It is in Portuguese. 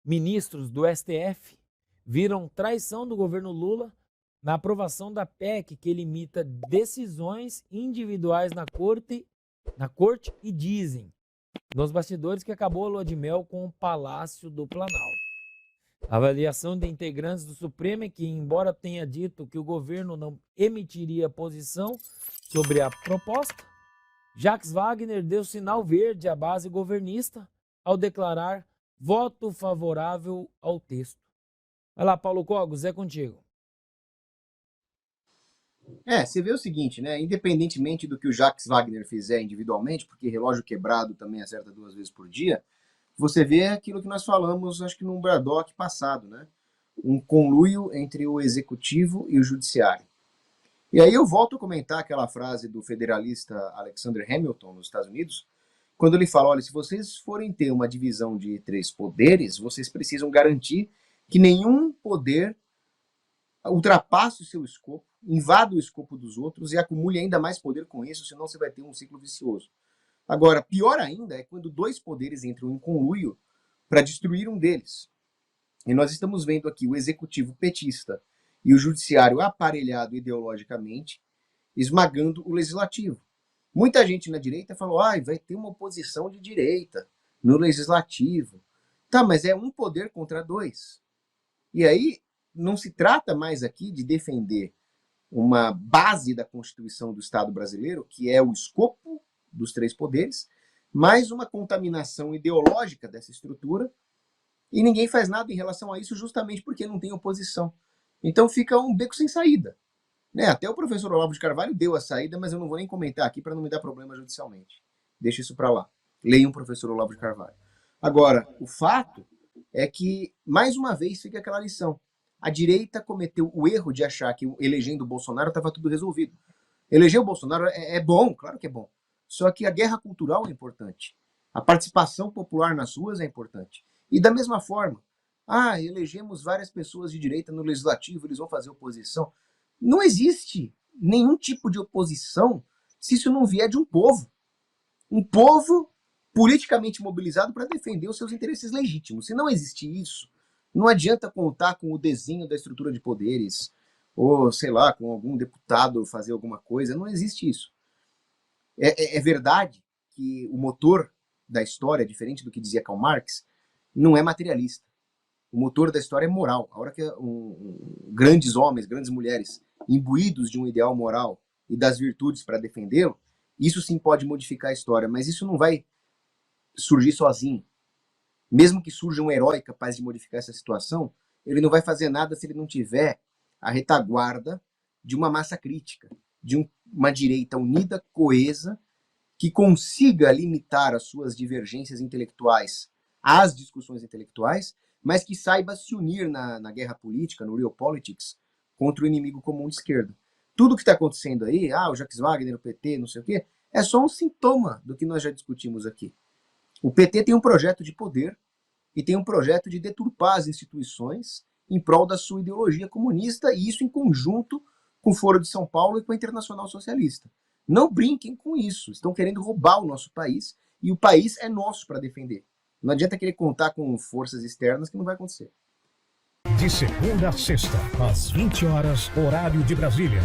Ministros do STF viram traição do governo Lula na aprovação da PEC que limita decisões individuais na corte e dizem nos bastidores que acabou a lua de mel com o Palácio do Planalto. A avaliação de integrantes do Supremo é que, embora tenha dito que o governo não emitiria posição sobre a proposta, Jacques Wagner deu sinal verde à base governista ao declarar voto favorável ao texto. Vai lá, Paulo Cogos, é contigo. Você vê o seguinte, né? Independentemente do que o Jacques Wagner fizer individualmente, porque relógio quebrado também acerta 2 vezes por dia, você vê aquilo que nós falamos, acho que num Braddock passado, né? Um conluio entre o executivo e o judiciário. E aí eu volto a comentar aquela frase do federalista Alexander Hamilton, nos Estados Unidos, quando ele fala, olha, se vocês forem ter uma divisão de 3 poderes, vocês precisam garantir que nenhum poder ultrapasse o seu escopo, invada o escopo dos outros e acumule ainda mais poder com isso, senão você vai ter um ciclo vicioso. Agora, pior ainda é quando 2 poderes entram em conluio para destruir um deles. E nós estamos vendo aqui o executivo petista e o judiciário aparelhado ideologicamente, esmagando o legislativo. Muita gente na direita falou, vai ter uma oposição de direita no legislativo. Tá, mas é um poder contra 2. E aí não se trata mais aqui de defender uma base da Constituição do Estado brasileiro, que é o escopo dos 3 poderes, mais uma contaminação ideológica dessa estrutura, e ninguém faz nada em relação a isso justamente porque não tem oposição. Então fica um beco sem saída. Né? Até o professor Olavo de Carvalho deu a saída, mas eu não vou nem comentar aqui para não me dar problema judicialmente. Deixa isso para lá. Leiam o professor Olavo de Carvalho. Agora, o fato é que, mais uma vez, fica aquela lição. A direita cometeu o erro de achar que elegendo o Bolsonaro estava tudo resolvido. Eleger o Bolsonaro é bom, claro que é bom. Só que a guerra cultural é importante. A participação popular nas ruas é importante. E da mesma forma, elegemos várias pessoas de direita no legislativo, eles vão fazer oposição. Não existe nenhum tipo de oposição se isso não vier de um povo. Um povo politicamente mobilizado para defender os seus interesses legítimos. Se não existe isso, não adianta contar com o desenho da estrutura de poderes, ou, sei lá, com algum deputado fazer alguma coisa. Não existe isso. É verdade que o motor da história, diferente do que dizia Karl Marx, não é materialista. O motor da história é moral. A hora que grandes homens, grandes mulheres, imbuídos de um ideal moral e das virtudes para defendê-lo, isso sim pode modificar a história, mas isso não vai surgir sozinho. Mesmo que surja um herói capaz de modificar essa situação, ele não vai fazer nada se ele não tiver a retaguarda de uma massa crítica, de uma direita unida, coesa, que consiga limitar as suas divergências intelectuais às discussões intelectuais, mas que saiba se unir na guerra política, no real politics, contra o inimigo comum de esquerda. Tudo que está acontecendo aí, o Jacques Wagner, o PT, não sei o quê, é só um sintoma do que nós já discutimos aqui. O PT tem um projeto de poder e tem um projeto de deturpar as instituições em prol da sua ideologia comunista, e isso em conjunto com o Foro de São Paulo e com a Internacional Socialista. Não brinquem com isso. Estão querendo roubar o nosso país, e o país é nosso para defender. Não adianta querer contar com forças externas, que não vai acontecer. De segunda a sexta, às 20 horas, horário de Brasília.